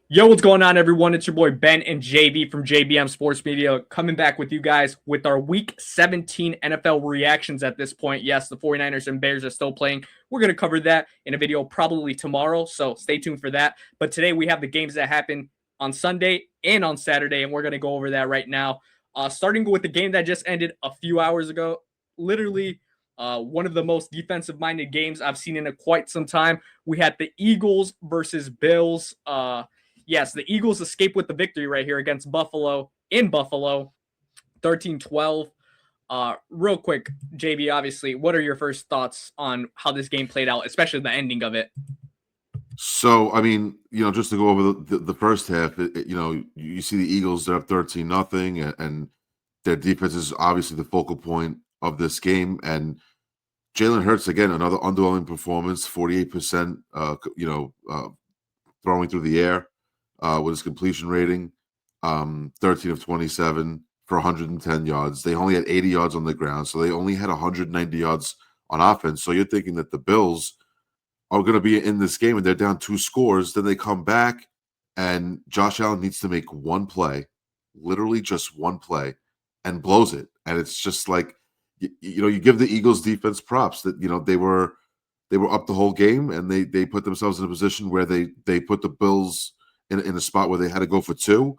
Yo, what's going on, everyone? It's your boy Ben and JB from JBM Sports Media coming back with you guys with our Week 17 NFL reactions at this point. Yes, the 49ers and Bears are still playing. We're going to cover that in a video probably tomorrow, so stay tuned for that. But today we have the games that happen on Sunday and on Saturday, and we're going to go over that right now. Starting with the game that just ended a few hours ago. Literally one of the most defensive-minded games I've seen in quite some time. We had the Eagles versus Bills. Yes, the Eagles escape with the victory right here against Buffalo in Buffalo, 13-12. Real quick, JB, obviously, what are your first thoughts on how this game played out, especially the ending of it? So, I mean, just to go over the first half, you see the Eagles, they're up 13-0, and their defense is obviously the focal point of this game. And Jalen Hurts, again, another underwhelming performance, 48%, throwing through the air with his completion rating, 13 of 27 for 110 yards. They only had 80 yards on the ground, so they only had 190 yards on offense. So you're thinking that the Bills are going to be in this game and they're down 2 scores. Then they come back and Josh Allen needs to make one play, literally just one play, and blows it. And it's just like, you give the Eagles defense props that, they were up the whole game and they put themselves in a position where they put the Bills in a spot where they had to go for 2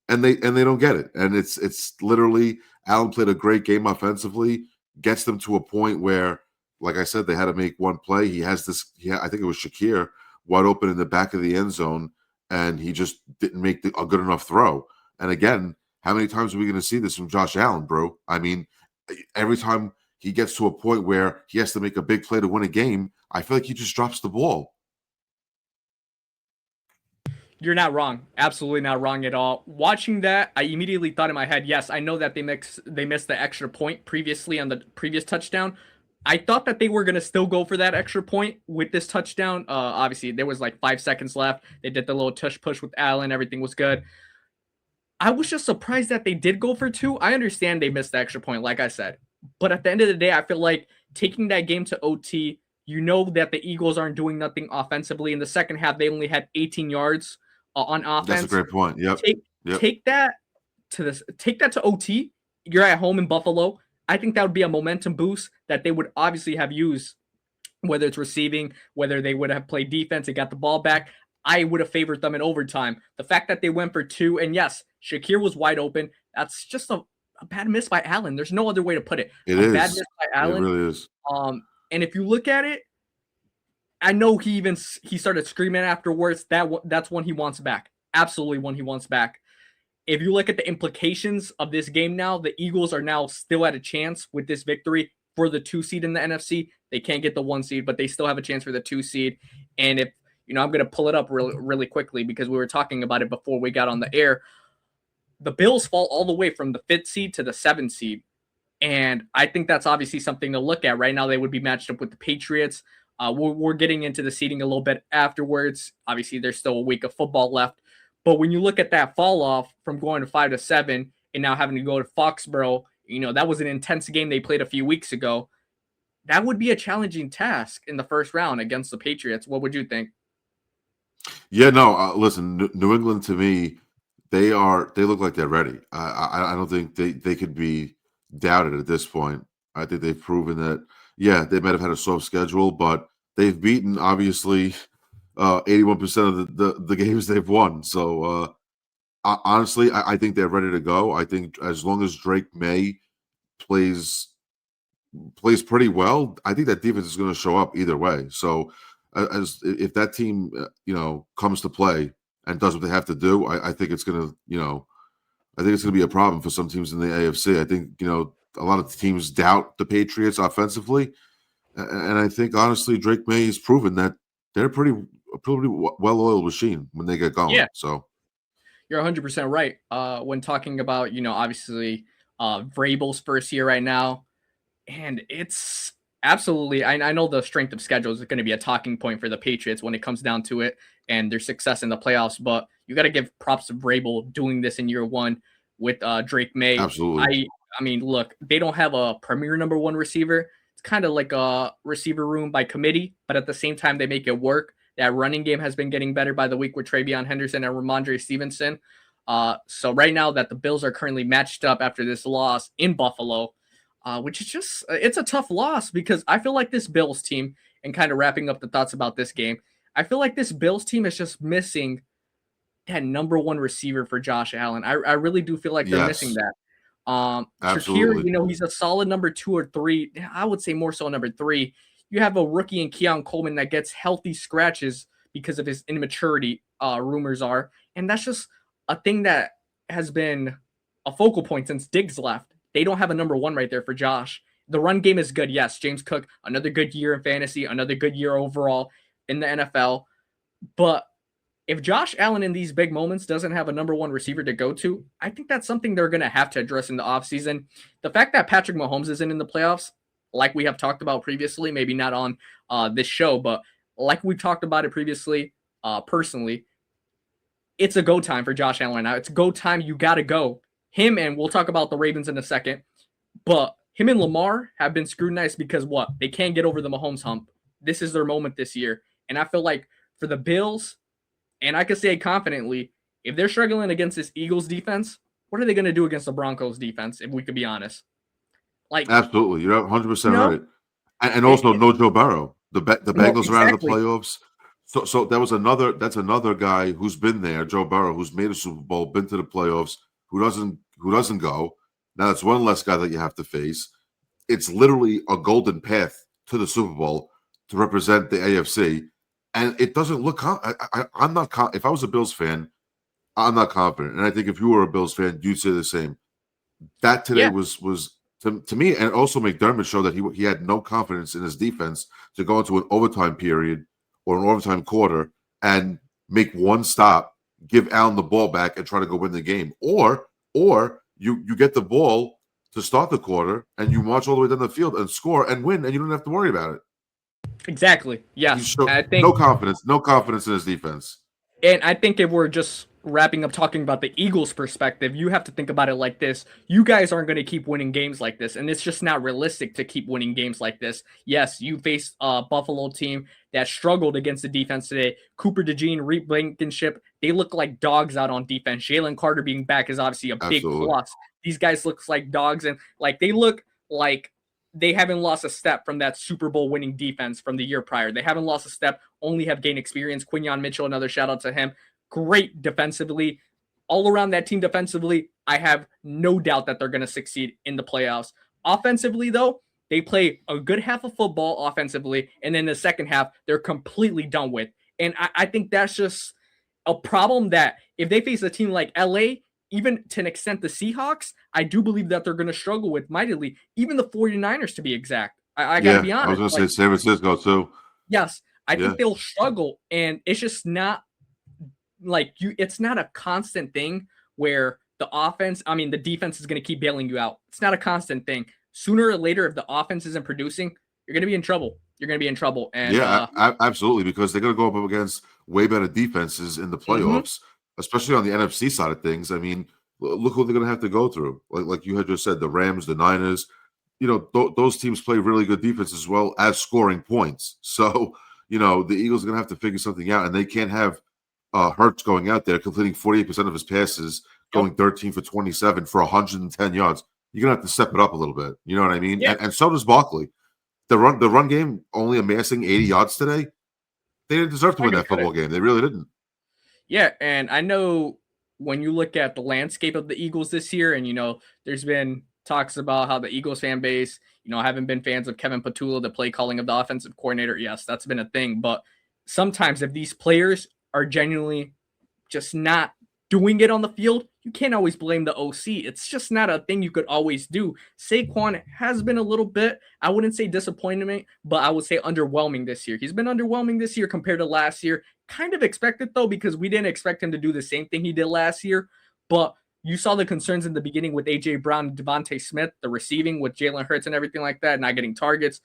and they don't get it. And it's literally Allen played a great game offensively, gets them to a point where, like I said, they had to make one play. He has this, I think it was Shakir, wide open in the back of the end zone, and he just didn't make a good enough throw. And again, how many times are we going to see this from Josh Allen, bro? I mean, every time he gets to a point where he has to make a big play to win a game, I feel like he just drops the ball. You're not wrong. Absolutely not wrong at all. Watching that, I immediately thought in my head, yes, I know that they missed the extra point previously on the previous touchdown. I thought that they were going to still go for that extra point with this touchdown. Obviously, there was like 5 seconds left. They did the little tush push with Allen. Everything was good. I was just surprised that they did go for 2. I understand they missed the extra point, like I said. But at the end of the day, I feel like taking that game to OT, you know that the Eagles aren't doing nothing offensively. In the second half, they only had 18 yards on That's a offense. great point. Yep. Take Yep. take that to OT. You're at home in Buffalo. I think that would be a momentum boost that they would obviously have used, whether it's receiving, whether they would have played defense and got the ball back. I would have favored them in overtime. The fact that they went for 2, and yes, Shakir was wide open. That's just a bad miss by Allen. There's no other way to put it. It A bad is. miss by It Allen. really is. And if you look at it, I know he started screaming afterwards. That's one he wants back. Absolutely one he wants back. If you look at the implications of this game now, the Eagles are now still at a chance with this victory for the 2 seed in the NFC. They can't get the 1 seed, but they still have a chance for the 2 seed. And if I'm going to pull it up really quickly because we were talking about it before we got on the air. The Bills fall all the way from the 5th seed to the 7th seed. And I think that's obviously something to look at. Right now, they would be matched up with the Patriots. We're getting into the seeding a little bit afterwards. Obviously, there's still a week of football left. But when you look at that fall off from going to 5 to 7 and now having to go to Foxborough, that was an intense game they played a few weeks ago. That would be a challenging task in the first round against the Patriots. What would you think? Yeah, no. Listen, New England to me, they look like they're ready. I don't think they could be doubted at this point. I think they've proven that. Yeah, they might have had a soft schedule, but they've beaten obviously 81% of the games they've won. So honestly, I think they're ready to go. I think as long as Drake May plays pretty well, I think that defense is going to show up either way. So, as if that team, comes to play and does what they have to do, I think it's going to, I think it's going to be a problem for some teams in the AFC. I think, a lot of teams doubt the Patriots offensively, and I think honestly, Drake May has proven that they're a pretty well-oiled machine when they get going. Yeah, So, you're 100% right. When talking about, obviously, Vrabel's first year right now, and it's absolutely, I know the strength of schedule is going to be a talking point for the Patriots when it comes down to it and their success in the playoffs, but you got to give props to Vrabel doing this in year 1 with Drake May. absolutely. I mean, look, they don't have a premier number 1 receiver. It's kind of like a receiver room by committee, but at the same time, they make it work. That running game has been getting better by the week with Travion Henderson and Ramondre Stevenson. So right now that the Bills are currently matched up after this loss in Buffalo, which is just, it's a tough loss because I feel like this Bills team, and kind of wrapping up the thoughts about this game, I feel like this Bills team is just missing that number one receiver for Josh Allen. I really do feel like they're missing Yes, that. Shakir, absolutely. he's a solid number 2 or 3. I would say more so number 3. You have a rookie in Keon Coleman that gets healthy scratches because of his immaturity, rumors are. And that's just a thing that has been a focal point since Diggs left. They don't have a number 1 right there for Josh. The run game is good. Yes, James Cook, another good year in fantasy, another good year overall in the NFL. But if Josh Allen in these big moments doesn't have a number 1 receiver to go to, I think that's something they're going to have to address in the offseason. The fact that Patrick Mahomes isn't in the playoffs, like we have talked about previously, maybe not on this show, but like we've talked about it previously, personally, it's a go time for Josh Allen now. It's go time. You got to go. Him, and we'll talk about the Ravens in a second, but him and Lamar have been scrutinized because what? They can't get over the Mahomes hump. This is their moment this year. And I feel like for the Bills, and I can say confidently, if they're struggling against this Eagles defense, what are they going to do against the Broncos defense, if we could be honest? Like, Absolutely. You're you 100% know, right. And also no Joe Burrow. The no, Bengals are out of the exactly. playoffs. So that's another guy who's been there, Joe Burrow, who's made a Super Bowl, been to the playoffs, who doesn't go. Now that's one less guy that you have to face. It's literally a golden path to the Super Bowl to represent the AFC, and it doesn't look. I'm not. If I was a Bills fan, I'm not confident, and I think if you were a Bills fan, you'd say the same. That today Yeah, was to me, and also McDermott showed that he had no confidence in his defense to go into an overtime period or an overtime quarter and make one stop, give Allen the ball back, and try to go win the game, or you get the ball to start the quarter and you march all the way down the field and score and win, and you don't have to worry about it. exactly. He Yes. showed I think no confidence in his defense. And I think if we're just wrapping up talking about the Eagles' perspective, you have to think about it like this. You guys aren't going to keep winning games like this, and it's just not realistic to keep winning games like this. Yes, you faced a Buffalo team that struggled against the defense today. Cooper DeJean, Reed Blankenship, they look like dogs out on defense. Jalen Carter being back is obviously a big Absolutely. plus. These guys look like dogs, and like they look like they haven't lost a step from that Super Bowl winning defense from the year prior. They haven't lost a step, only have gained experience. Quinyon Mitchell, another shout out to him. Great defensively. All around that team defensively, I have no doubt that they're going to succeed in the playoffs. Offensively, though, they play a good half of football offensively, and then the second half, they're completely done with. And I think that's just a problem that if they face a team like LA, even to an extent the Seahawks, I do believe that they're going to struggle with mightily, even the 49ers to be exact. I got to Yeah, be I was honest. going to say Like, San Francisco too. yes, I Yeah, think they'll struggle, and it's just not like it's not a constant thing where the defense is going to keep bailing you out. It's not a constant thing. Sooner or later, if the offense isn't producing, you're going to be in trouble. You're going to be in trouble. And yeah, absolutely, because they're going to go up against way better defenses in the mhm, playoffs, especially on the NFC side of things. I mean, look what they're going to have to go through. Like you had just said, the Rams, the Niners. Those teams play really good defense as well as scoring points. So, the Eagles are going to have to figure something out, and they can't have Hurts going out there completing 48% of his passes, yep, going 13 for 27 for 110 yards. You're going to have to step it up a little bit. You know what I mean? yeah, And so does Barkley. The run game only amassing 80 yards today. They didn't deserve to I win give that credit. football game. They really didn't. Yeah, and I know when you look at the landscape of the Eagles this year, and there's been talks about how the Eagles fan base, haven't been fans of Kevin Patullo, the play calling of the offensive coordinator. Yes, that's been a thing. But sometimes if these players are genuinely just not doing it on the field, you can't always blame the OC. It's just not a thing you could always do. Saquon has been a little bit, I wouldn't say disappointment, but I would say underwhelming this year. He's been underwhelming this year compared to last year. Kind of expected though, because we didn't expect him to do the same thing he did last year. But you saw the concerns in the beginning with AJ Brown and Devontae Smith, the receiving with Jalen Hurts and everything like that, not getting targets.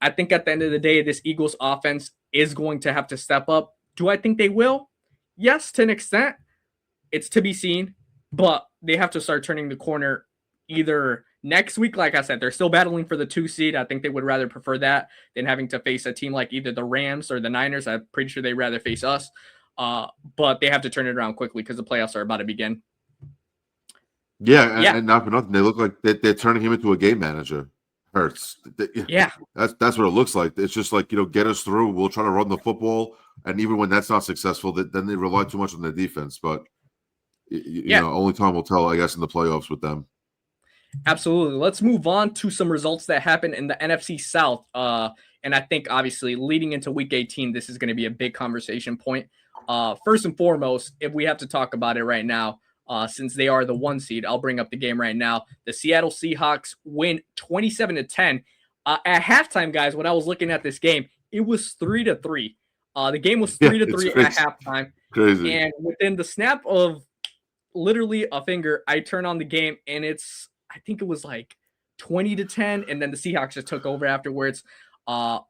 I think at the end of the day, this Eagles offense is going to have to step up. Do I think they will? Yes, to an extent. It's to be seen, but they have to start turning the corner either Next week, like I said, they're still battling for the 2 seed. I think they would rather prefer that than having to face a team like either the Rams or the Niners. I'm pretty sure they'd rather face us. But they have to turn it around quickly because the playoffs are about to begin. Yeah, Yeah. and not for nothing, they look like they're turning him into a game manager. Hurts. Yeah. That's what it looks like. It's just like, get us through. We'll try to run the football, and even when that's not successful, then they rely too much on their defense. But only time will tell, I guess, in the playoffs with them. Absolutely. Let's move on to some results that happened in the NFC South. And I think obviously leading into Week 18, this is going to be a big conversation point. First and foremost, if we have to talk about it right now, since they are the 1 seed, I'll bring up the game right now. The Seattle Seahawks win 27-10. At halftime, guys, when I was looking at this game, it was 3-3. The game was 3-3 at halftime. Crazy. And within the snap of literally a finger, I turn on the game, and I think it was like 20-10, and then the Seahawks just took over afterwards. The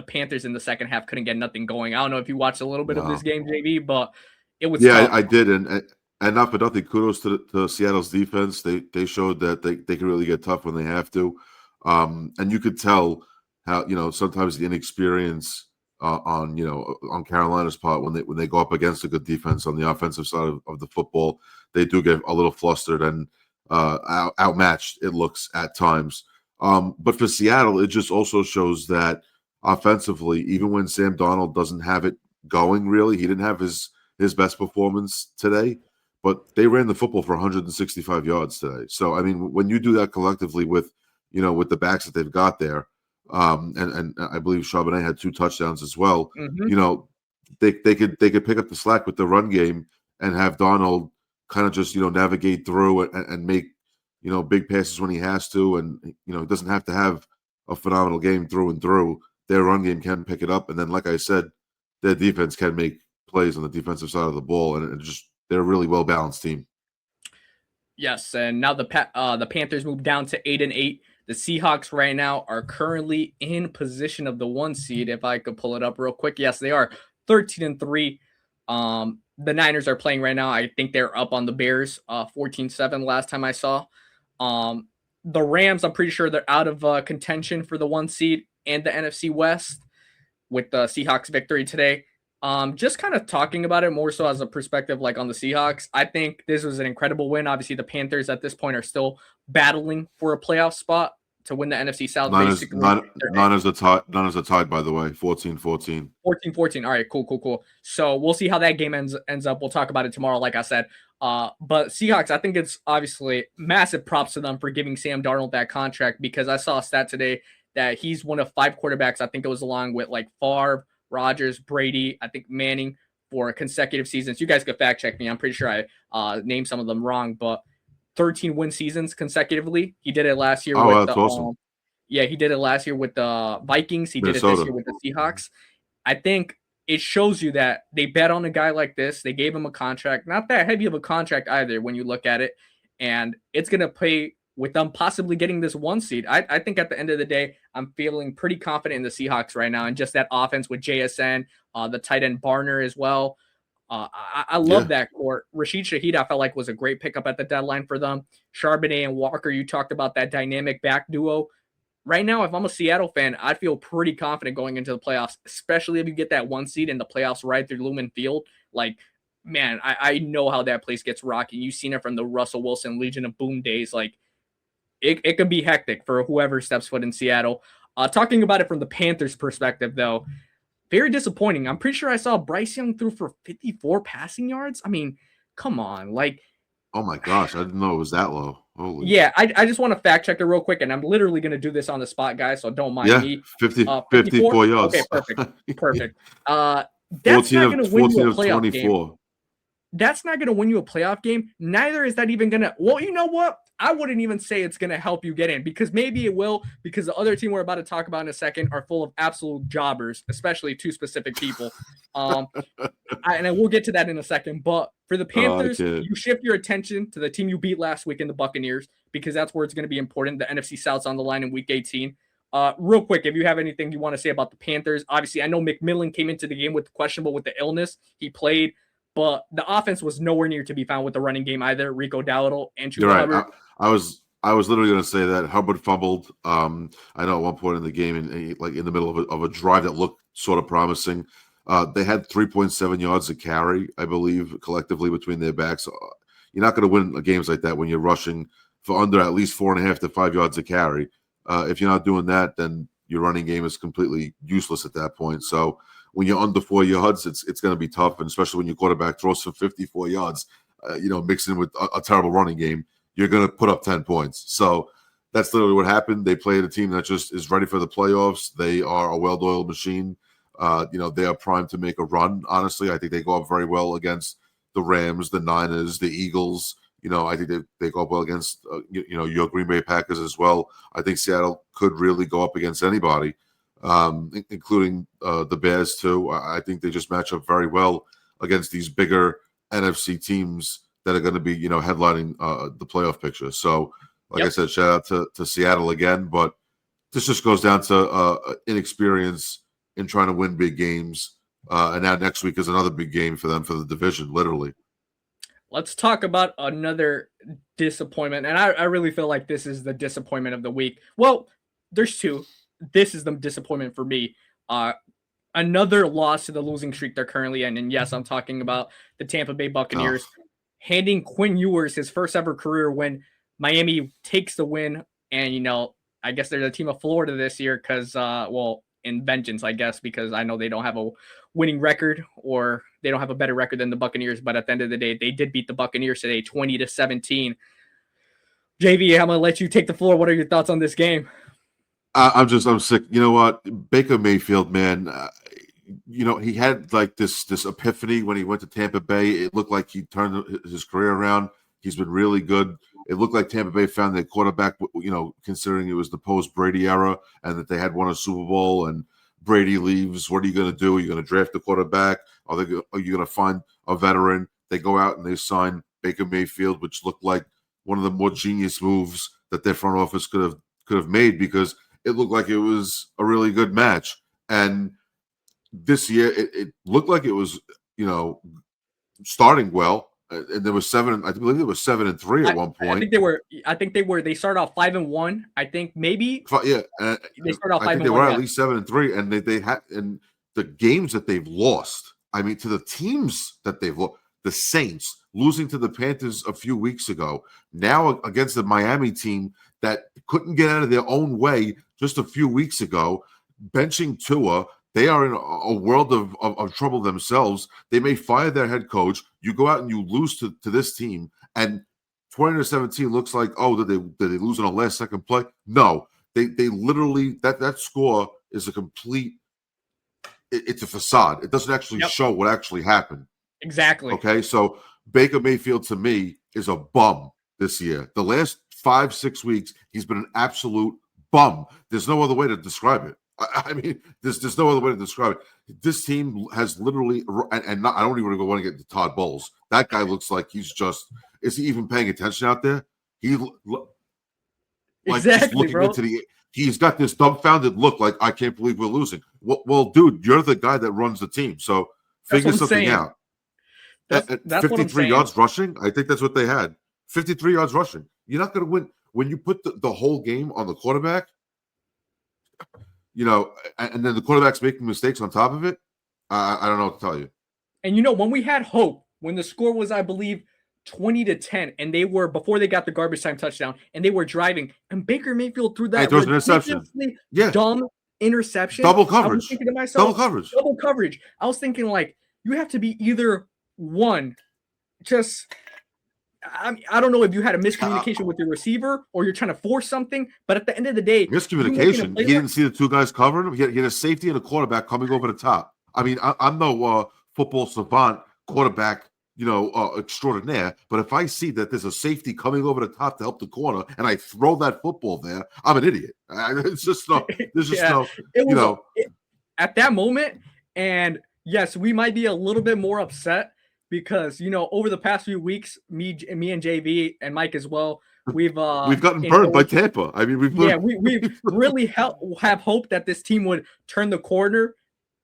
Panthers in the second half couldn't get nothing going. I don't know if you watched a little bit of this game, JV, but it was tough. I did, and not for nothing, kudos to Seattle's defense. They showed that they can really get tough when they have to, and you could tell how sometimes the inexperience on Carolina's part when they go up against a good defense on the offensive side of the football, they do get a little flustered and outmatched, it looks at times. But for Seattle, it just also shows that offensively, even when Sam Darnold doesn't have it going, really, he didn't have his best performance today, but they ran the football for 165 yards today. So, I mean, when you do that collectively with the backs that they've got there, and I believe Charbonnet had 2 touchdowns as well, they could pick up the slack with the run game and have Darnold kind of just navigate through and make big passes when he has to, and he doesn't have to have a phenomenal game through and through. Their run game can pick it up, and then, like I said, their defense can make plays on the defensive side of the ball, and they're a really well balanced team. Yes, and now the Panthers moved down to 8-8. The Seahawks right now are currently in position of the 1 seed. If I could pull it up real quick, yes, they are 13-3. The Niners are playing right now. I think they're up on the Bears, 14-7 last time I saw. The Rams, I'm pretty sure they're out of contention for the 1 seed and the NFC West with the Seahawks victory today. Just kind of talking about it more so as a perspective, like on the Seahawks, I think this was an incredible win. Obviously, the Panthers at this point are still battling for a playoff spot to win the NFC South. None is a tie, by the way. 14-14. 14-14. All right, cool. So we'll see how that game ends up. We'll talk about it tomorrow, like I said. But Seahawks, I think it's obviously massive props to them for giving Sam Darnold that contract, because I saw a stat today that he's one of 5 quarterbacks. I think it was along with like Favre, Rodgers, Brady, I think Manning, for consecutive seasons. You guys could fact check me. I'm pretty sure I named some of them wrong, but 13 win seasons consecutively. He did it last year. Oh, that's awesome. He did it last year with the Vikings. He did it this year with the Seahawks. I think it shows you that they bet on a guy like this. They gave him a contract, not that heavy of a contract either when you look at it, and it's going to pay with them possibly getting this 1 seed. I think at the end of the day, I'm feeling pretty confident in the Seahawks right now, and just that offense with JSN, the tight end Barner as well. I love that court. Rashid Shaheed, I felt like, was a great pickup at the deadline for them. Charbonnet and Walker, you talked about that dynamic back duo. Right now, if I'm a Seattle fan, I feel pretty confident going into the playoffs, especially if you get that 1 seed in the playoffs right through Lumen Field. Like, man, I know how that place gets rocky. You've seen it from the Russell Wilson Legion of Boom days. Like, it can be hectic for whoever steps foot in Seattle. Talking about it from the Panthers' perspective, though, very disappointing. I'm pretty sure I saw Bryce Young threw for 54 passing yards. I mean, come on. Like, oh my gosh, I didn't know it was that low. Holy. Yeah, I just want to fact check it real quick, and I'm literally going to do this on the spot, guys, so don't mind me. 54 yards. Okay, perfect. That's not going to win you a playoff game. That's not going to win you a playoff game. Neither is that even going to – well, you know what? I wouldn't even say it's going to help you get in, because maybe it will, because the other team we're about to talk about in a second are full of absolute jobbers, especially 2 specific people. And we'll get to that in a second. But for the Panthers, you shift your attention to the team you beat last week in the Buccaneers, because that's where it's going to be important. The NFC South's on the line in Week 18. Real quick, if you have anything you want to say about the Panthers, obviously I know McMillan came into the game with questionable with the illness. He played, but the offense was nowhere near to be found with the running game either. Rico Dowdle, Andrew Hubbard. I was I was literally going to say that Hubbard fumbled. I know at one point in the game, like in the middle of a drive that looked sort of promising, they had 3.7 yards a carry, I believe, collectively between their backs. You're not going to win games like that when you're rushing for under at least 4.5 to 5 yards a carry. If you're not doing that, then your running game is completely useless at that point. So when you're under 4 yards, it's going to be tough, and especially when your quarterback throws for 54 yards, mixing with a terrible running game, you're going to put up 10 points. So that's literally what happened. They played a team that just is ready for the playoffs. They are a well-oiled machine. They are primed to make a run. Honestly, I think they go up very well against the Rams, the Niners, the Eagles. I think they go up well against, your Green Bay Packers as well. I think Seattle could really go up against anybody, including the Bears too. I think they just match up very well against these bigger NFC teams that are going to be, headlining the playoff picture. So, like I said, shout out to Seattle again. But this just goes down to inexperience in trying to win big games. And now next week is another big game for them for the division, literally. Let's talk about another disappointment. And I really feel like this is the disappointment of the week. Well, there's two. This is the disappointment for me. Another loss to the losing streak they're currently in. And yes, I'm talking about the Tampa Bay Buccaneers handing Quinn Ewers his first ever career win. Miami takes the win. And, I guess they're the team of Florida this year because, in vengeance, I guess, because I know they don't have a winning record or they don't have a better record than the Buccaneers. But at the end of the day, they did beat the Buccaneers today, 20-17. JV, I'm going to let you take the floor. What are your thoughts on this game? I'm sick. You know what? Baker Mayfield, man, he had like this epiphany when he went to Tampa Bay. It looked like he turned his career around. He's been really good. It looked like Tampa Bay found their quarterback, considering it was the post-Brady era and that they had won a Super Bowl and Brady leaves. What are you going to do? Are you going to draft the quarterback? Are you going to find a veteran? They go out and they sign Baker Mayfield, which looked like one of the more genius moves that their front office could have made because it looked like it was a really good match. And this year, it looked like it was, starting well. And there was 7. I believe it was 7-3 at one point. I think they were. They started off 5-1. I think maybe. Yeah, they started off 5-1. I think they were at least 7-3, and they had and the games that they've lost. I mean, to the teams that they've lost, the Saints losing to the Panthers a few weeks ago. Now against the Miami team that couldn't get out of their own way just a few weeks ago, benching Tua. They are in a world of trouble themselves. They may fire their head coach. You go out and you lose to this team, and 20-17 looks like, did they lose on a last second play? No, they literally that score is a complete. It's a facade. It doesn't actually show what actually happened. Exactly. Okay, so Baker Mayfield to me is a bum this year. The last 5-6 weeks, he's been an absolute bum. There's no other way to describe it. I mean, there's no other way to describe it. This team has literally, I don't even want to get to Todd Bowles. That guy looks like he's just, is he even paying attention out there? Exactly, bro. He's got this dumbfounded look like, I can't believe we're losing. Well, dude, you're the guy that runs the team. So figure something out. That's 53 yards rushing, I think that's what they had. 53 yards rushing. You're not going to win. When you put the whole game on the quarterback, and then the quarterback's making mistakes on top of it, I don't know what to tell you. And when we had hope, when the score was, I believe, 20-10, and they were before they got the garbage time touchdown, and they were driving, and Baker Mayfield threw that ridiculously dumb interception. Double coverage. I was thinking to myself, double coverage. I was thinking like you have to be either one, just. I don't know if you had a miscommunication with your receiver or you're trying to force something, but at the end of the day, miscommunication. He didn't see the two guys covering him. He had a safety and a quarterback coming over the top. I mean, I'm no football savant, quarterback, extraordinaire. But if I see that there's a safety coming over the top to help the corner, and I throw that football there, I'm an idiot. It's just no. There's just no. At that moment, and yes, we might be a little bit more upset. Because over the past few weeks, me and JV and Mike as well, we've gotten burned by Tampa. I mean, we really have hope that this team would turn the corner.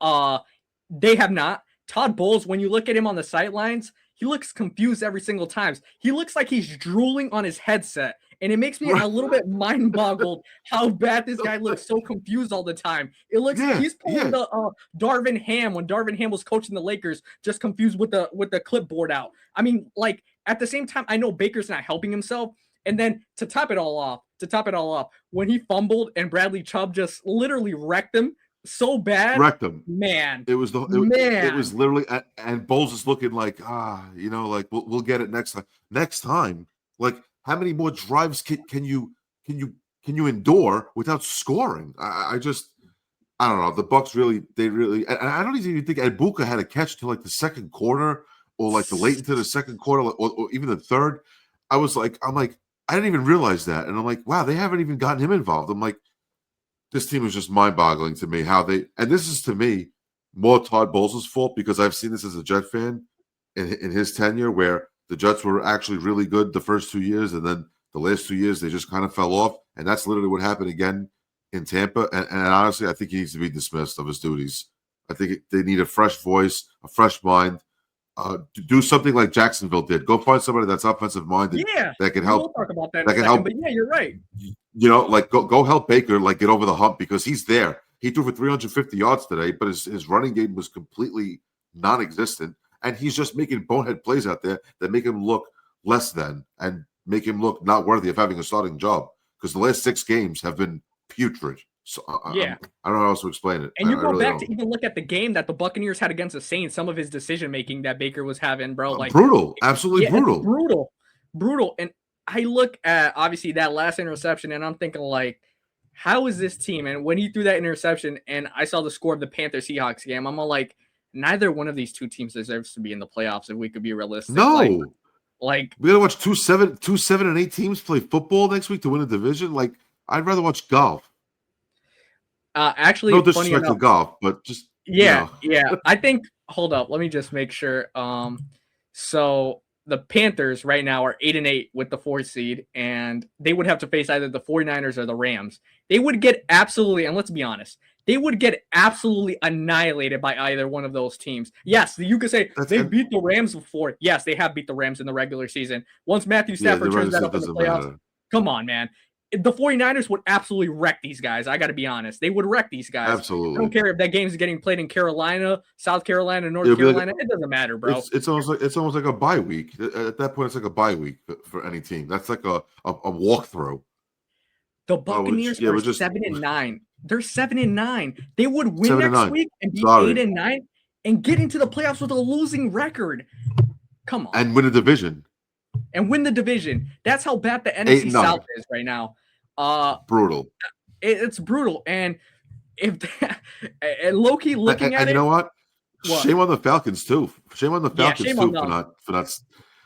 They have not. Todd Bowles, when you look at him on the sidelines, he looks confused every single time. He looks like he's drooling on his headset, And it makes me a little bit mind boggled how bad this guy looks, so confused all the time. It looks he's pulling the Darvin Ham when Darvin Ham was coaching the Lakers, just confused with the clipboard out. I mean, like at the same time, I know Baker's not helping himself. And then to top it all off, when he fumbled and Bradley Chubb just literally wrecked him so bad, man. It was it was literally, and Bowles is looking like like we'll get it next time. Next time, like how many more drives can you endure without scoring? I don't know. The Bucks really, and I don't even think Ibuka had a catch till like the second quarter or like the late into the second quarter or even the third. I'm like, I didn't even realize that. And I'm like, wow, they haven't even gotten him involved. I'm like, this team is just mind-boggling to me and this is to me more Todd Bowles' fault because I've seen this as a Jet fan in his tenure where the Jets were actually really good the first 2 years and then the last 2 years they just kind of fell off. And that's literally what happened again in Tampa. And honestly, I think he needs to be dismissed of his duties. I think they need a fresh voice, a fresh mind. Do something like Jacksonville did. Go find somebody that's offensive minded. That can help. We'll talk about that in a second, but yeah, you're right. Like go help Baker like get over the hump because he's there. He threw for 350 yards today, but his running game was completely non-existent, and he's just making bonehead plays out there that make him look less than and make him look not worthy of having a starting job because the last 6 games have been putrid. So I don't know how else to explain it. And you go back to even look at the game that the Buccaneers had against the Saints, some of his decision making that Baker was having, bro. Like brutal, absolutely brutal. Brutal. And I look at obviously that last interception and I'm thinking like, how is this team? And when he threw that interception and I saw the score of the Panthers Seahawks game, I'm all like, neither one of these two teams deserves to be in the playoffs if we could be realistic. No. Like we gotta watch 7 and 8 teams play football next week to win a division. Like I'd rather watch golf. Actually, no disrespect to golf, but just yeah. I think. Hold up, let me just make sure. So the Panthers right now are 8-8 with the 4th seed, and they would have to face either the 49ers or the Rams. They would get absolutely, and let's be honest, they would get absolutely annihilated by either one of those teams. Yes, you could say they beat the Rams before. Yes, they have beat the Rams in the regular season. Once Matthew Stafford turns that up in the playoffs, come on, man. The 49ers would absolutely wreck these guys. I got to be honest. They would wreck these guys. Absolutely. I don't care if that game is getting played in Carolina, South Carolina, North Carolina. It doesn't matter, bro. It's almost like a bye week. At that point, it's like a bye week for any team. That's like a walkthrough. The Buccaneers are 7-9. They're 7-9. They would win next week and be 8-9 and get into the playoffs with a losing record. Come on. And win a division. That's how bad the NFC South is right now. Brutal. It's brutal. And if and Loki looking at it, you know what? Shame on the Falcons too. Shame on the Falcons too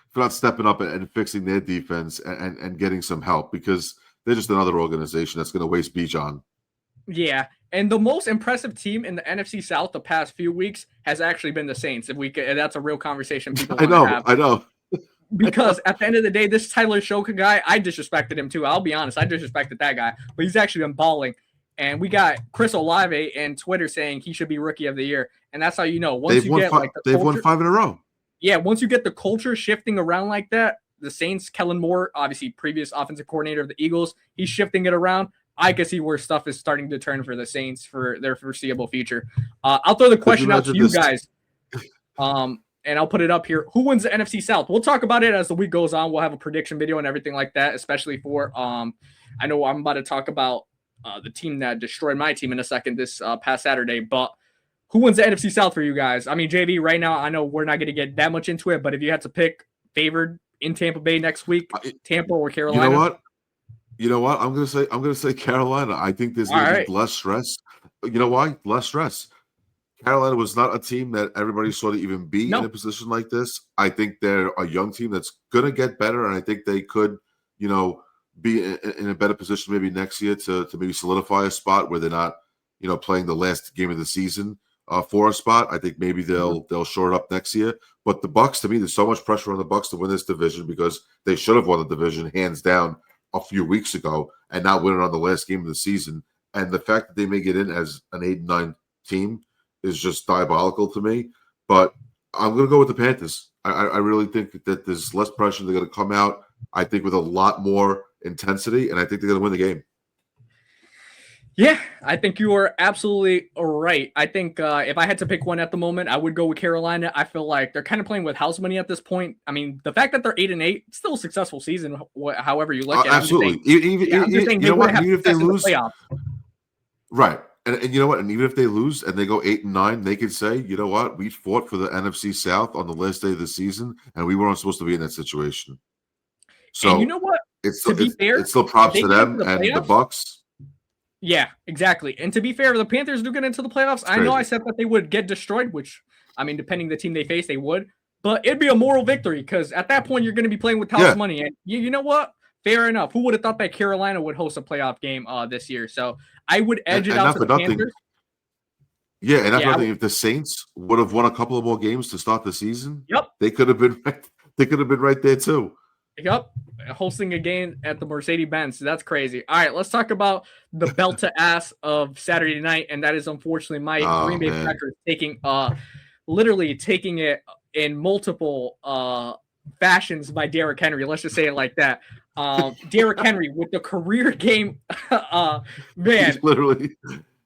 for not stepping up and fixing their defense and getting some help because they're just another organization that's going to waste Bijan. Yeah. And the most impressive team in the NFC South the past few weeks has actually been the Saints. That's a real conversation people want to have. I know. Because at the end of the day, this Tyler Shoka guy, I disrespected him too. I'll be honest. I disrespected that guy. But he's actually been balling. And we got Chris Olave and Twitter saying he should be Rookie of the Year. And that's how you know. They've won 5 in a row. Yeah, once you get the culture shifting around like that, the Saints, Kellen Moore, obviously previous offensive coordinator of the Eagles, he's shifting it around. I can see where stuff is starting to turn for the Saints for their foreseeable future. I'll throw the question out to you guys. And I'll put it up here. Who wins the NFC South? We'll talk about it as the week goes on. We'll have a prediction video and everything like that, especially for I know I'm about to talk about the team that destroyed my team in a second this past Saturday. But who wins the NFC South for you guys? I mean, JV, right now, I know we're not going to get that much into it, but if you had to pick favored in Tampa Bay next week, Tampa or Carolina? You know what? I'm gonna say Carolina. I think there's gonna be less stress. You know why? Less stress. Carolina was not a team that everybody saw to even be in a position like this. I think they're a young team that's going to get better, and I think they could, be in a better position maybe next year to maybe solidify a spot where they're not, playing the last game of the season for a spot. I think maybe they'll shore it up next year. But the Bucs, to me, there's so much pressure on the Bucs to win this division because they should have won the division hands down a few weeks ago and not win it on the last game of the season. And the fact that they may get in as an 8-9 team is just diabolical to me. But I'm going to go with the Panthers. I really think that there's less pressure. They're going to come out, I think, with a lot more intensity, and I think they're going to win the game. Yeah, I think you are absolutely right. I think if I had to pick one at the moment, I would go with Carolina. I feel like they're kind of playing with house money at this point. I mean, the fact that they're 8-8, still a successful season, however you look at it. Absolutely. I'm just saying they would have Even if they lose, playoffs. Right. And you know what? And even if they lose and they go 8-9, they could say, you know what? We fought for the NFC South on the last day of the season, and we weren't supposed to be in that situation. So and you know what? It's still props to them and the Bucs. Yeah, exactly. And to be fair, the Panthers do get into the playoffs. I know I said that they would get destroyed, which, I mean, depending the team they face, they would. But it'd be a moral victory because at that point, you're going to be playing with house money. And you know what? Fair enough. Who would have thought that Carolina would host a playoff game this year? So I would edge it out to the Panthers. Yeah, and nothing. If the Saints would have won a couple of more games to start the season, they could have been right there too. Yep, hosting a game at the Mercedes-Benz. That's crazy. All right, let's talk about the belt to ass of Saturday night, and that is unfortunately my Green Bay Packers literally taking it in multiple fashions by Derrick Henry. Let's just say it like that. Derrick Henry with the career game, man. He's literally.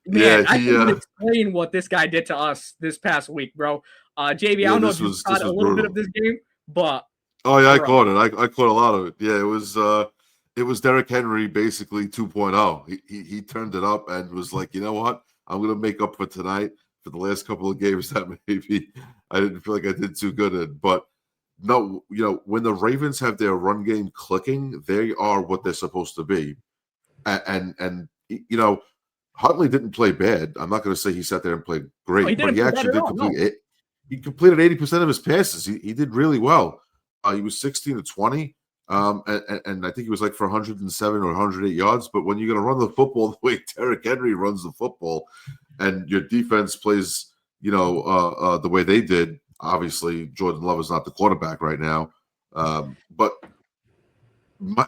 Man, I can't explain what this guy did to us this past week, bro. JV, I don't know if you caught a little bit of this game, but. Oh yeah, I caught it. I caught a lot of it. Yeah, it was Derrick Henry basically 2.0. He turned it up and was like, you know what? I'm gonna make up for tonight for the last couple of games that maybe I didn't feel like I did too good in. But no, when the Ravens have their run game clicking, they are what they're supposed to be. And Huntley didn't play bad. I'm not gonna say he sat there and played great, but he actually did complete it. He completed 80% of his passes. He did really well. He was 16 to 20, and I think he was like for 107 or 108 yards. But when you're going to run the football the way Derrick Henry runs the football, and your defense plays, the way they did, obviously Jordan Love is not the quarterback right now. But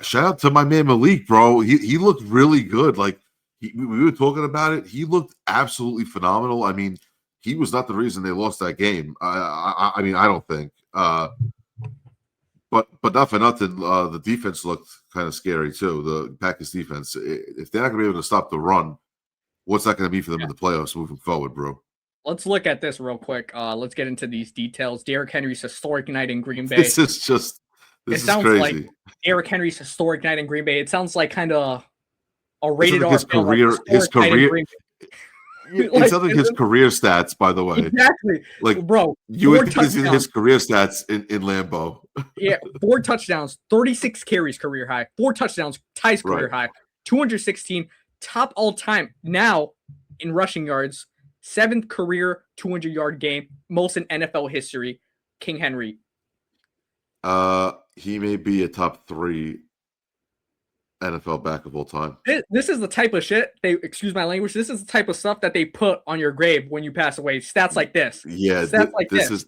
shout out to my man Malik, bro. He looked really good. Like we were talking about it. He looked absolutely phenomenal. I mean, he was not the reason they lost that game. I mean, I don't think. But not for nothing, the defense looked kind of scary too. The Packers defense. If they're not going to be able to stop the run, what's that going to be for them in the playoffs moving forward, bro? Let's look at this real quick. Let's get into these details. Derrick Henry's historic night in Green Bay. This is sounds crazy. Like Derrick Henry's historic night in Green Bay. It sounds like kind of a rated R. His career. It's something his career stats, by the way. Exactly. Like, bro, you would see his career stats in Lambeau. Yeah, 4 touchdowns, 36 carries, career high. 4 touchdowns, ties career high. 216, top all time now in rushing yards. 7th career 200-yard game, most in NFL history. King Henry. He may be a top 3 NFL back of all time. This is the type of shit excuse my language. This is the type of stuff that they put on your grave when you pass away. Stats like this. Yeah, stats like this.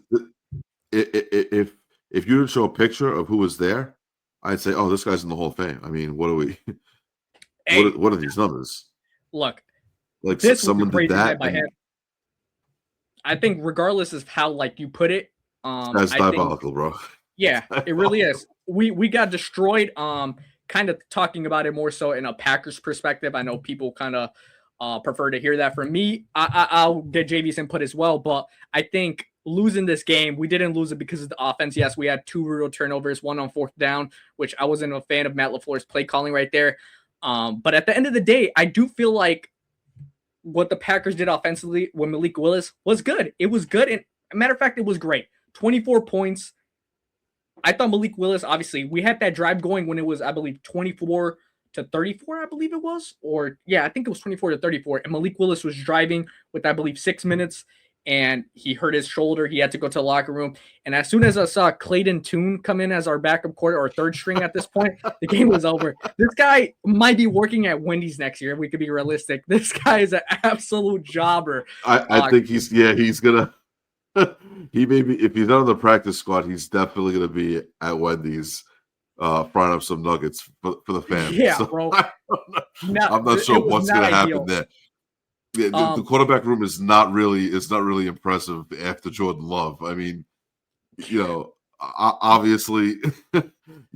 If you would show a picture of who was there, I'd say, "Oh, this guy's in the Hall of Fame." I mean, what are we? What are these numbers? Look, like this someone did that. By him. I think, regardless of how you put it, that's diabolical, bro. Yeah, it really is. We got destroyed. Kind of talking about it more so in a Packers perspective. I know people kind of prefer to hear that from me. I'll get JV's input as well, but I think losing this game, we didn't lose it because of the offense. Yes, we had 2 real turnovers, 1 on 4th down, which I wasn't a fan of Matt LaFleur's play calling right there. But at the end of the day, I do feel like what the Packers did offensively with Malik Willis was good. It was good. And matter of fact, it was great. 24 points. I thought Malik Willis, obviously, we had that drive going when it was, I believe, 24 to 34, I believe it was. Or, yeah, I think it was 24 to 34. And Malik Willis was driving with, I believe, 6 minutes. And he hurt his shoulder. He had to go to the locker room. And as soon as I saw Clayton Tune come in as our backup quarter or 3rd string at this point, the game was over. This guy might be working at Wendy's next year, if we could be realistic. This guy is an absolute jobber. I think he's going to. He may be, if he's not on the practice squad, he's definitely going to be at Wendy's frying up some nuggets for the fans. Yeah, so bro. I'm not sure what's going to happen there. Yeah, the quarterback room is not really impressive after Jordan Love. I mean, obviously,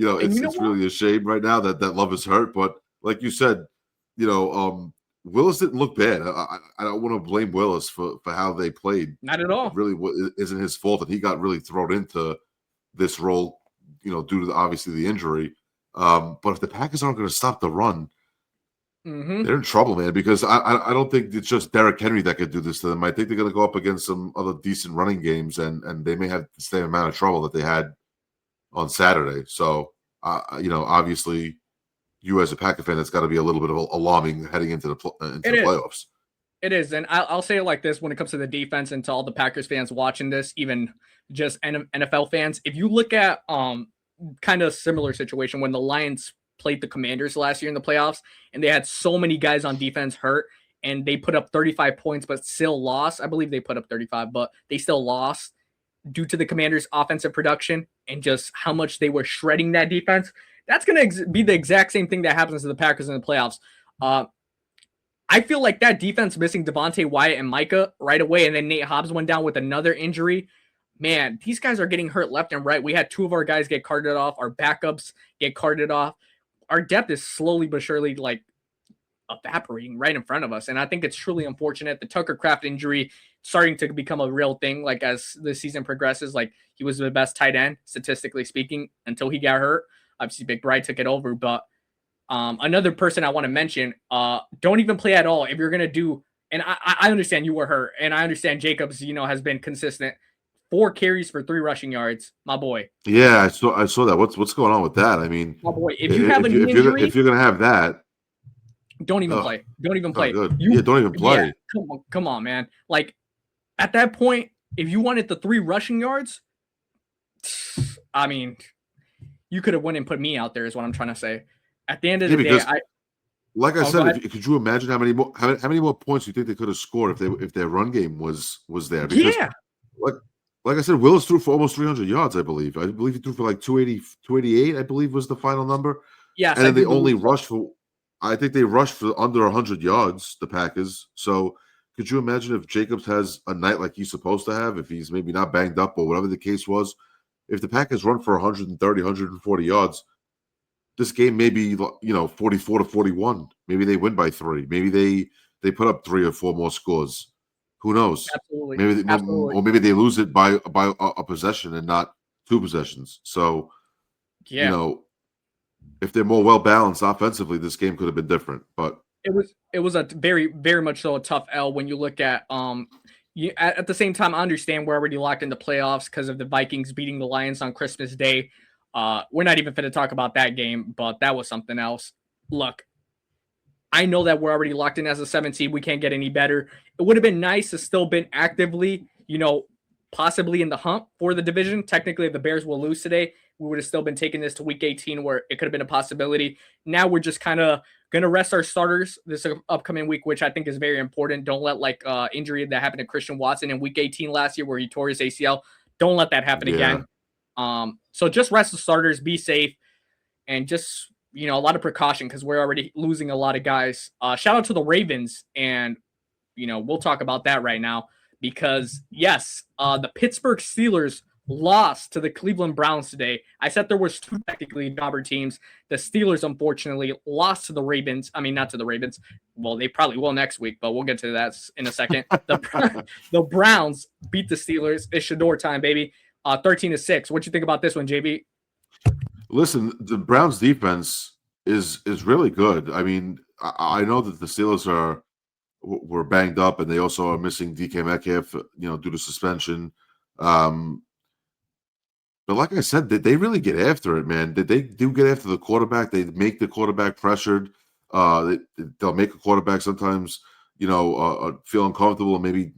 And you know it's what? really a shame right now that Love is hurt. But like you said, Willis didn't look bad. I don't want to blame Willis for how they played. Not at It all. really isn't his fault that he got really thrown into this role, due to obviously the injury. But if the Packers aren't going to stop the run, Hmm. they're in trouble, man. Because I don't think it's just Derrick Henry that could do this to them. I think they're going to go up against some other decent running games, and they may have the same amount of trouble that they had on Saturday. So, obviously, you as a Packer fan, it's got to be a little bit of alarming heading into the It is. playoffs. It is, and I'll say it like this: when it comes to the defense, and to all the Packers fans watching this, even just NFL fans, if you look at kind of similar situation when the Lions played the Commanders last year in the playoffs, and they had so many guys on defense hurt, and they put up 35 points, but still lost. I believe they put up 35, but they still lost due to the Commanders' offensive production and just how much they were shredding that defense. That's going to be the exact same thing that happens to the Packers in the playoffs. I feel like that defense missing Devontae Wyatt and Micah right away, and then Nate Hobbs went down with another injury. Man, these guys are getting hurt left and right. We had 2 of our guys get carted off. Our backups get carted off. Our depth is slowly but surely evaporating right in front of us. And I think it's truly unfortunate. The Tucker Kraft injury starting to become a real thing, as the season progresses. He was the best tight end, statistically speaking, until he got hurt. Obviously, McBride took it over, but another person I want to mention, don't even play at all if you're going to do, and I understand you were hurt, and I understand Jacobs, has been consistent. 4 carries for 3 rushing yards, my boy. Yeah, I saw that. What's going on with that? I mean, My boy, if you have a knee injury, if you're going to have that, don't even play. Don't even play. Don't even play. Yeah, come on, man. At that point, if you wanted the 3 rushing yards, I mean, you could have went and put me out there is what I'm trying to say. At the end of the day, like I said, could you imagine how many more points you think they could have scored if their run game was there? Because, yeah. Like I said, Willis threw for almost 300 yards, I believe. I believe he threw for 288, I believe was the final number. Yes. And then they only rushed for, I think they rushed for under 100 yards, the Packers. So could you imagine if Jacobs has a night like he's supposed to have, if he's maybe not banged up or whatever the case was? If the Packers run for 130, 140 yards, this game may be 44-41. Maybe they win by 3. Maybe they put up 3 or 4 more scores. Who knows? Absolutely. Or maybe they lose it by a possession and not 2 possessions. So, if they're more well balanced offensively, this game could have been different. But it was a very, very much so a tough L when you look at at the same time. I understand we're already locked into playoffs because of the Vikings beating the Lions on Christmas Day. We're not even going to talk about that game, but that was something else. Look, I know that we're already locked in as a 7 seed. We can't get any better. It would have been nice to still been actively, possibly in the hunt for the division. Technically, if the Bears will lose today, we would have still been taking this to week 18 where it could have been a possibility. Now we're just kind of going to rest our starters this upcoming week, which I think is very important. Don't let injury that happened to Christian Watson in week 18 last year where he tore his ACL. Don't let that happen again. So just rest the starters, be safe, and just, a lot of precaution because we're already losing a lot of guys. Shout out to the Ravens, and, we'll talk about that right now because, yes, the Pittsburgh Steelers lost to the Cleveland Browns today. I said there was 2 technically jobber teams. The Steelers, unfortunately, lost to the Ravens. I mean, not to the Ravens. Well, they probably will next week, but we'll get to that in a second. The Browns beat the Steelers. It's Shador time, baby. 13-6. What you think about this one, JB? Listen, the Browns defense is really good. I mean, I know that the Steelers were banged up, and they also are missing DK Metcalf, due to suspension. But like I said, they really get after it, man. They do get after the quarterback. They make the quarterback pressured. They'll make a quarterback sometimes, feel uncomfortable and maybe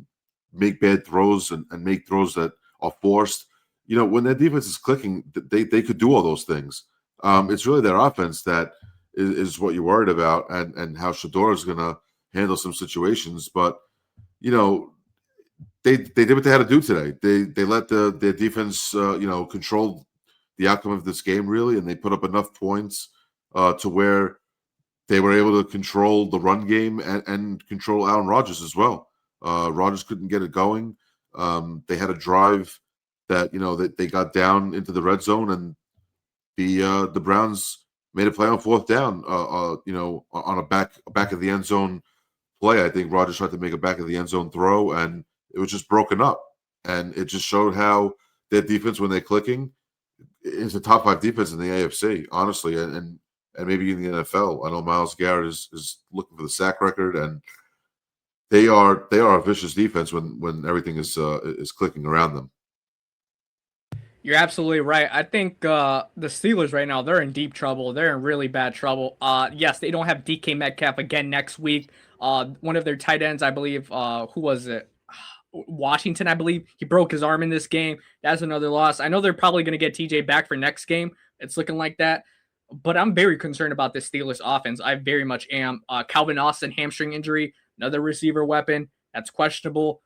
make bad throws and make throws that are forced. When their defense is clicking, they could do all those things. It's really their offense that is what you're worried about, and how Shador is going to handle some situations. But they did what they had to do today. They let their defense control the outcome of this game really, and they put up enough points to where they were able to control the run game and control Aaron Rodgers as well. Rodgers couldn't get it going. They had a drive that they got down into the red zone, and the Browns made a play on fourth down. On a back of the end zone play. I think Rodgers tried to make a back of the end zone throw, and it was just broken up. And it just showed how their defense, when they're clicking, is a top 5 defense in the AFC, honestly, and maybe in the NFL. I know Myles Garrett is looking for the sack record, and they are a vicious defense when everything is clicking around them. You're absolutely right. I think the Steelers right now, they're in deep trouble. They're in really bad trouble. Yes, they don't have DK Metcalf again next week. One of their tight ends, I believe, who was it? Washington, I believe. He broke his arm in this game. That's another loss. I know they're probably going to get TJ back for next game. It's looking like that. But I'm very concerned about the Steelers offense. I very much am. Calvin Austin, hamstring injury, another receiver weapon. That's questionable.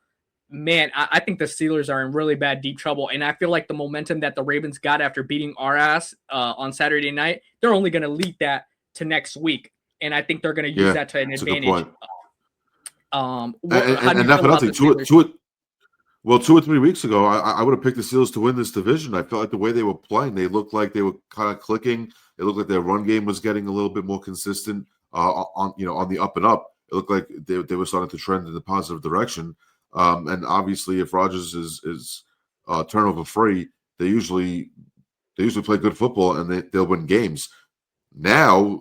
Man, I think the Steelers are in really bad, deep trouble. And I feel like the momentum that the Ravens got after beating our ass on Saturday night, they're only going to lead that to next week. And I think they're going to use that to an advantage. And not for nothing, 2 or 3 weeks ago, I would have picked the Steelers to win this division. I felt like the way they were playing, they looked like they were kind of clicking. It looked like their run game was getting a little bit more consistent on the up and up. It looked like they were starting to trend in the positive direction. And obviously, if Rodgers is turnover free, they usually play good football and they'll win games. Now,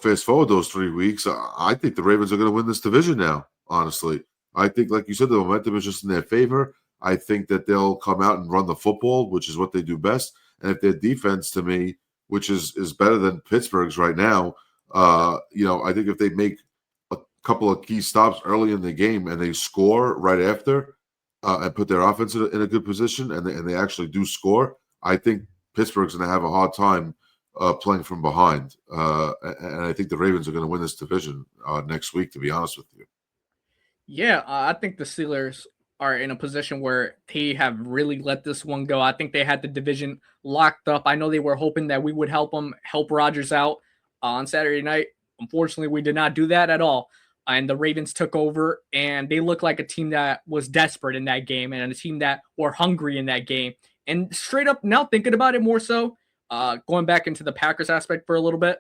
fast forward those 3 weeks, I think the Ravens are going to win this division now. Honestly, I think, like you said, the momentum is just in their favor. I think that they'll come out and run the football, which is what they do best. And if their defense, to me, which is better than Pittsburgh's right now, I think if they make couple of key stops early in the game and they score right after and put their offense in a good position and they actually do score, I think Pittsburgh's going to have a hard time playing from behind. And I think the Ravens are going to win this division next week, to be honest with you. Yeah, I think the Steelers are in a position where they have really let this one go. I think they had the division locked up. I know they were hoping that we would help Rodgers out on Saturday night. Unfortunately, we did not do that at all. And the Ravens took over, and they looked like a team that was desperate in that game and a team that were hungry in that game. And straight up, now thinking about it more so, going back into the Packers aspect for a little bit,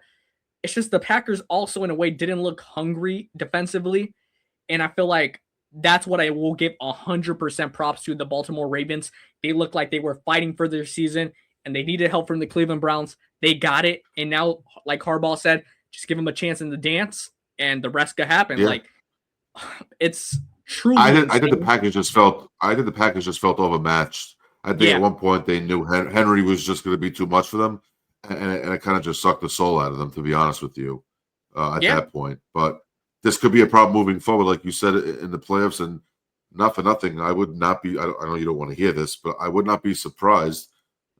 it's just the Packers also, in a way, didn't look hungry defensively. And I feel like that's what I will give 100% props to the Baltimore Ravens. They looked like they were fighting for their season, and they needed help from the Cleveland Browns. They got it. And now, like Harbaugh said, just give them a chance in the dance, and the rest could happen. Yeah. Like, it's truly. I think the package just felt overmatched. I think at one point they knew Henry was just going to be too much for them, and it kind of just sucked the soul out of them, to be honest with you, at that point. But this could be a problem moving forward, like you said, in the playoffs. And not for nothing, I would not be. I know you don't want to hear this, but I would not be surprised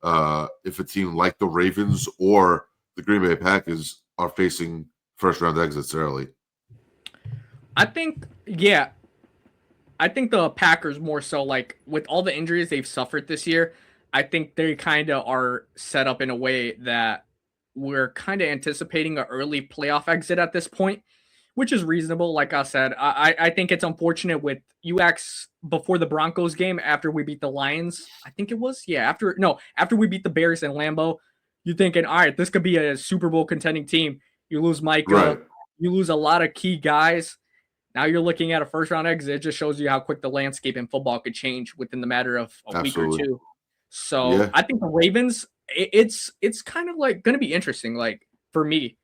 if a team like the Ravens or the Green Bay Packers are facing first-round exits early. I think the Packers more so, like, with all the injuries they've suffered this year, I think they kind of are set up in a way that we're kind of anticipating an early playoff exit at this point, which is reasonable. Like I said, I think it's unfortunate with UX before the Broncos game after we beat the Lions. I think it was, after we beat the Bears in Lambeau. You're thinking, all right, this could be a Super Bowl contending team. You lose Micah. Right. You lose a lot of key guys. Now you're looking at a first-round exit. It just shows you how quick the landscape in football could change within the matter of a week or two. So I think the Ravens, it's kind of like going to be interesting. Like, for me,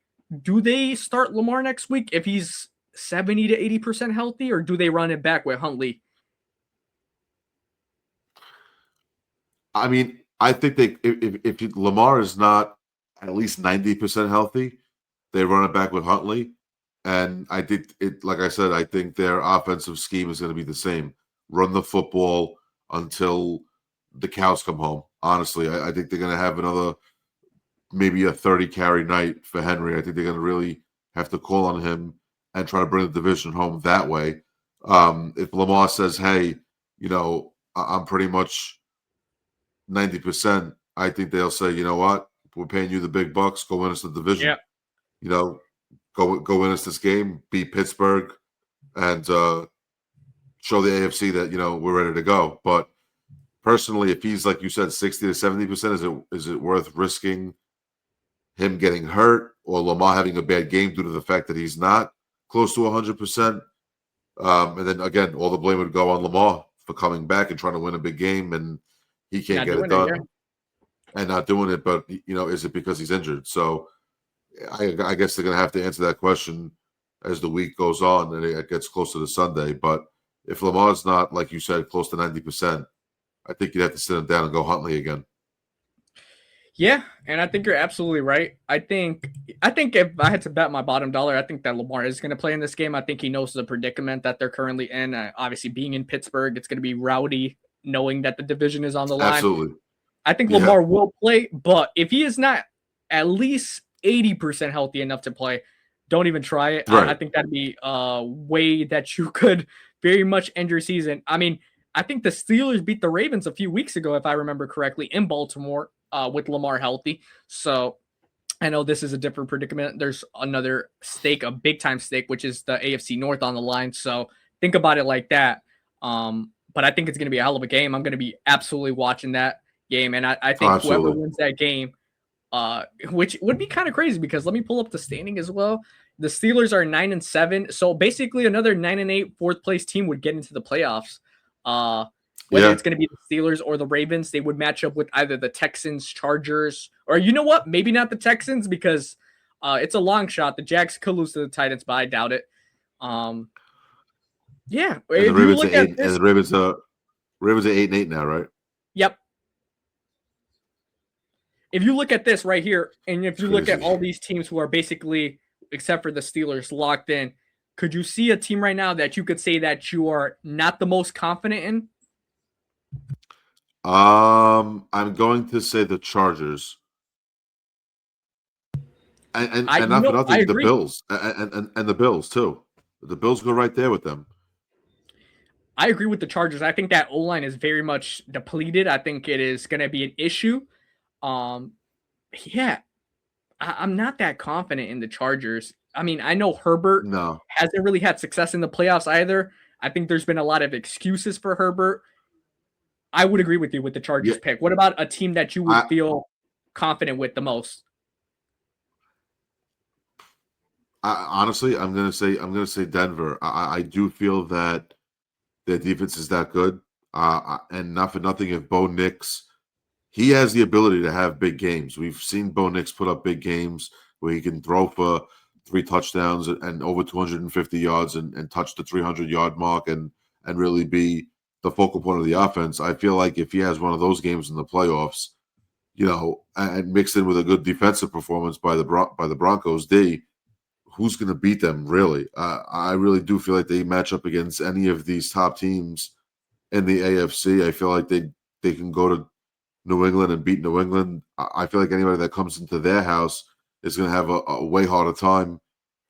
do they start Lamar next week if he's 70 to 80% healthy, or do they run it back with Huntley? I mean, I think if Lamar is not at least 90% healthy, they run it back with Huntley. And I think like I said, I think their offensive scheme is going to be the same. Run the football until the cows come home. Honestly, I think they're going to have maybe a 30 carry night for Henry. I think they're going to really have to call on him and try to bring the division home that way. If Lamar says, hey, I'm pretty much 90%, I think they'll say, you know what, we're paying you the big bucks. Go win us the division. Yeah. Go win us this game, beat Pittsburgh, and show the AFC that we're ready to go. But personally, if he's, like you said, 60 to 70%, is it worth risking him getting hurt or Lamar having a bad game due to the fact that he's not close to 100%. And then again, all the blame would go on Lamar for coming back and trying to win a big game, and he can't Not get it doing it, yeah. done and not doing it. But is it because he's injured? So I guess they're going to have to answer that question as the week goes on and it gets closer to Sunday. But if Lamar's not, like you said, close to 90%, I think you'd have to sit him down and go Huntley again. Yeah, and I think you're absolutely right. I think if I had to bet my bottom dollar, I think that Lamar is going to play in this game. I think he knows the predicament that they're currently in. Obviously, being in Pittsburgh, it's going to be rowdy, knowing that the division is on the line. Absolutely. I think Lamar will play, but if he is not at least 80% healthy enough to play, don't even try it. Right. I think that'd be a way that you could very much end your season. I mean, I think the Steelers beat the Ravens a few weeks ago, if I remember correctly, in Baltimore with Lamar healthy. So I know this is a different predicament. There's another stake, a big-time stake, which is the AFC North on the line. So think about it like that. But I think it's going to be a hell of a game. I'm going to be absolutely watching that game. And I think whoever wins that game, which would be kind of crazy because let me pull up the standing as well. The Steelers are 9-7. So basically another 9-8 fourth place team would get into the playoffs. Whether it's going to be the Steelers or the Ravens, they would match up with either the Texans, Chargers, or you know what? Maybe not the Texans because it's a long shot. The Jags could lose to the Titans, but I doubt it. Yeah. And the Ravens are 8-8 now, right? Yep. If you look at this right here, and if you look at all these teams who are basically, except for the Steelers, locked in, could you see a team right now that you could say that you are not the most confident in? I'm going to say the Chargers. And not for nothing, the Bills. And the Bills, too. The Bills go right there with them. I agree with the Chargers. I think that O-line is very much depleted. I think it is going to be an issue. Yeah, I'm not that confident in the Chargers. I mean, I know Herbert hasn't really had success in the playoffs either. I think there's been a lot of excuses for Herbert. I would agree with you with the Chargers pick. What about a team that you would feel confident with the most? Honestly, I'm gonna say Denver. I do feel that their defense is that good, and not for nothing, if Bo Nix, he has the ability to have big games. We've seen Bo Nix put up big games where he can throw for 3 touchdowns and over 250 yards and touch the 300-yard mark and really be the focal point of the offense. I feel like if he has one of those games in the playoffs, and mixed in with a good defensive performance by the Broncos D, who's going to beat them, really? I really do feel like they match up against any of these top teams in the AFC. I feel like they can go to New England and beat New England. I feel like anybody that comes into their house is going to have a way harder time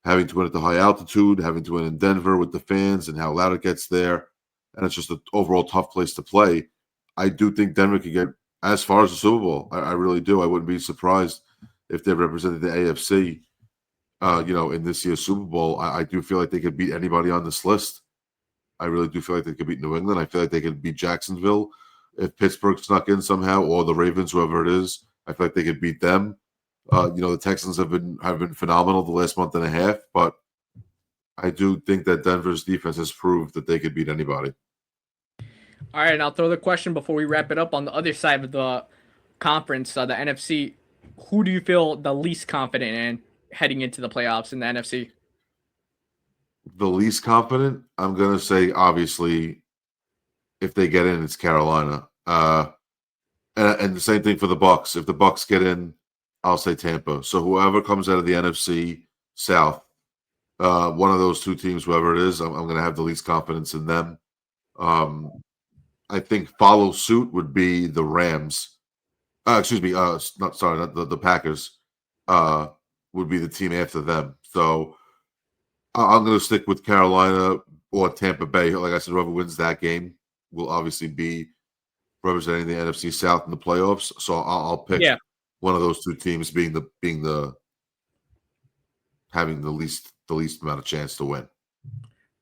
having to win at the high altitude, having to win in Denver with the fans and how loud it gets there. And it's just an overall tough place to play. I do think Denver could get as far as the Super Bowl. I really do. I wouldn't be surprised if they represented the AFC, in this year's Super Bowl. I do feel like they could beat anybody on this list. I really do feel like they could beat New England. I feel like they could beat Jacksonville if Pittsburgh snuck in somehow, or the Ravens, whoever it is. I feel like they could beat them. The Texans have been phenomenal the last month and a half, but I do think that Denver's defense has proved that they could beat anybody. All right, and I'll throw the question before we wrap it up on the other side of the conference, the NFC. Who do you feel the least confident in heading into the playoffs in the NFC? The least confident, I'm going to say, obviously, if they get in, it's Carolina. And the same thing for the Bucs. If the Bucs get in, I'll say Tampa. So whoever comes out of the NFC South, one of those two teams, whoever it is, I'm going to have the least confidence in them. I think follow suit would be the Rams. Not the Packers. Would be the team after them. So I'm going to stick with Carolina or Tampa Bay. Like I said, whoever wins that game will obviously be representing the NFC South in the playoffs. So I'll pick one of those two teams being having the least amount of chance to win.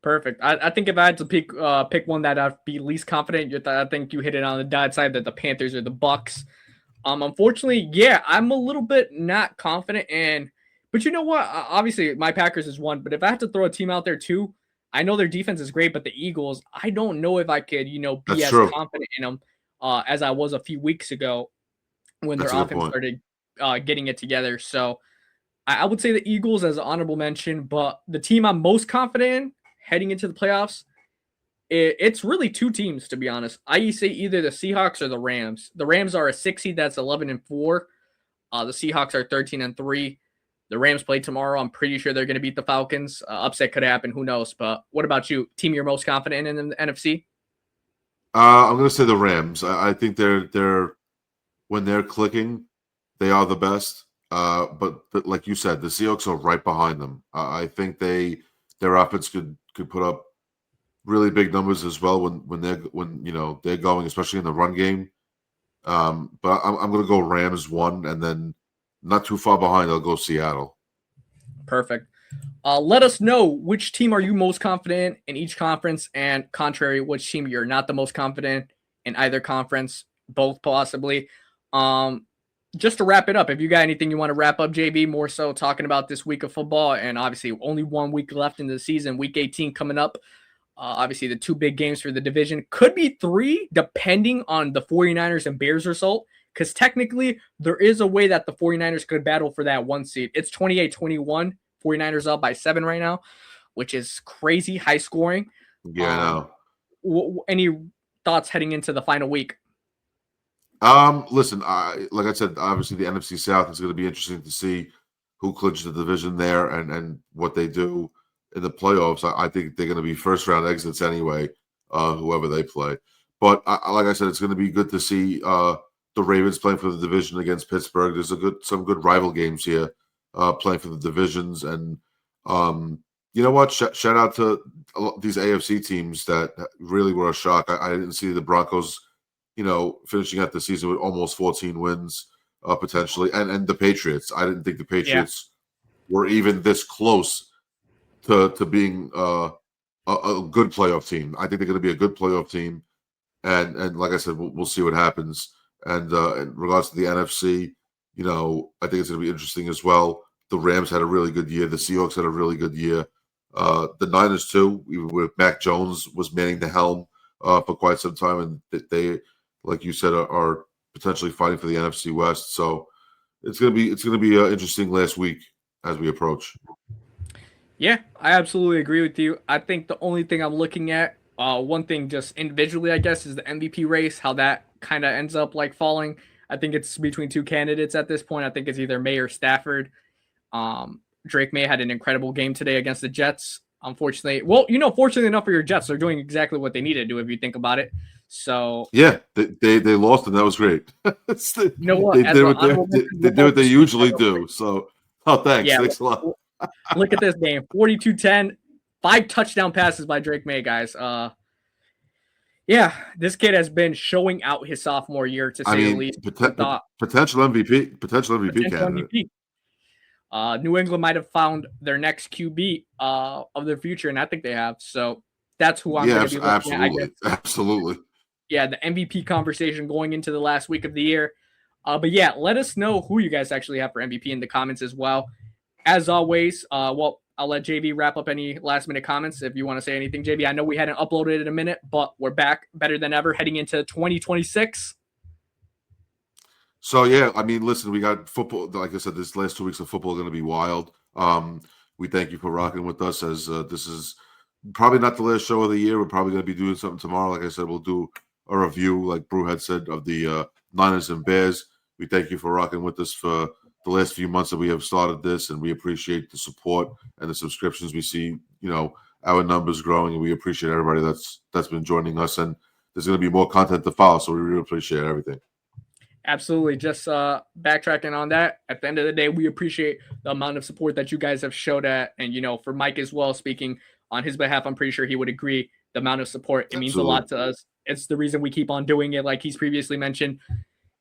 Perfect. I think if I had to pick one that I'd be least confident, I think you hit it on the dot side that the Panthers or the Bucs. Unfortunately, yeah, I'm a little bit not confident in, but you know what? Obviously, my Packers is one, but if I have to throw a team out there too, I know their defense is great, but the Eagles, I don't know if I could, be That's as true. confident in them as I was a few weeks ago when their That's a good offense point. started getting it together. So I would say the Eagles as an honorable mention, but the team I'm most confident in heading into the playoffs, it's really two teams, to be honest. I say either the Seahawks or the Rams. The Rams are a 6 seed that's 11-4. The Seahawks are 13-3. The Rams play tomorrow. I'm pretty sure they're going to beat the Falcons. Upset could happen. Who knows? But what about you? Team you're most confident in the NFC? I'm going to say the Rams. I think they're when they're clicking, they are the best. But like you said, the Seahawks are right behind them. I think their offense could put up really big numbers as well when they're going, especially in the run game. But I'm going to go Rams one, and then not too far behind, I'll go Seattle. Perfect. Let us know which team are you most confident in each conference, and contrary, which team you're not the most confident in either conference, both possibly. Just to wrap it up, if you got anything you want to wrap up, JB, more so talking about this week of football, and obviously only 1 week left in the season, week 18 coming up. Obviously, the two big games for the division could be 3, depending on the 49ers and Bears result, because technically there is a way that the 49ers could battle for that 1 seed. It's 28-21. 49ers up by 7 right now, which is crazy high scoring. Yeah, I know. Any thoughts heading into the final week? Listen, like I said, obviously the NFC South is going to be interesting to see who clinches the division there and what they do in the playoffs. I think they're going to be first round exits anyway, whoever they play. But like I said, it's going to be good to see the Ravens playing for the division against Pittsburgh. There's some good rival games here, playing for the divisions, and you know what? Shout out to these AFC teams that really were a shock. I didn't see the Broncos, finishing out the season with almost 14 wins, potentially, and the Patriots. I didn't think the Patriots were even this close to being a good playoff team. I think they're going to be a good playoff team, and like I said, we'll see what happens. And in regards to the NFC, I think it's going to be interesting as well. The Rams had a really good year. The Seahawks had a really good year. The Niners too, with Mac Jones was manning the helm for quite some time, and they, like you said, are potentially fighting for the NFC West. So it's gonna be an interesting last week as we approach. Yeah, I absolutely agree with you. I think the only thing I'm looking at, one thing just individually, I guess, is the MVP race, how that kind of ends up like falling. I think it's between two candidates at this point. I think it's either May or Stafford. Drake May had an incredible game today against the Jets. Unfortunately, fortunately enough for your Jets, they're doing exactly what they need to do if you think about it. So yeah, they lost and that was great. You know what? They did what they usually do. So, thanks. Yeah, Thanks a lot. Look at this game, 42-10, 5 touchdown passes by Drake May, guys. Yeah, this kid has been showing out his sophomore year, to say the least. Potential MVP candidate. MVP. New England might have found their next QB of their future, and I think they have. So that's who I'm going to be looking at. I guess. Absolutely. Yeah, the MVP conversation going into the last week of the year. But yeah, let us know who you guys actually have for MVP in the comments as well. As always, I'll let JB wrap up any last minute comments if you want to say anything, JB. I know we hadn't uploaded in a minute, but we're back better than ever heading into 2026. So yeah, I mean, listen, we got football. Like I said, this last 2 weeks of football are going to be wild. We thank you for rocking with us, as this is probably not the last show of the year. We're probably going to be doing something tomorrow. Like I said, we'll do a review, like Brew had said, of the Niners and Bears. We thank you for rocking with us for the last few months that we have started this, and we appreciate the support and the subscriptions. We see, our numbers growing, and we appreciate everybody that's been joining us. And there's going to be more content to follow, so we really appreciate everything. Absolutely. Just backtracking on that. At the end of the day, we appreciate the amount of support that you guys have showed at, and for Mike as well, speaking on his behalf, I'm pretty sure he would agree. The amount of support, it means a lot to us. It's the reason we keep on doing it, like he's previously mentioned.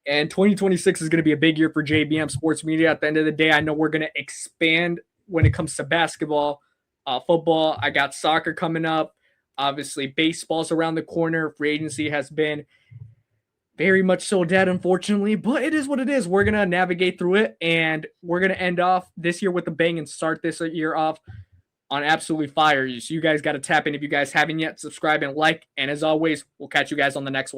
And 2026 is going to be a big year for JBM Sports Media. At the end of the day, I know we're going to expand when it comes to basketball, football. I got soccer coming up. Obviously, baseball's around the corner. Free agency has been very much so dead, unfortunately, but it is what it is. We're going to navigate through it, and we're going to end off this year with a bang and start this year off on absolutely fire. So you guys got to tap in if you guys haven't yet. Subscribe and like, and as always, we'll catch you guys on the next one.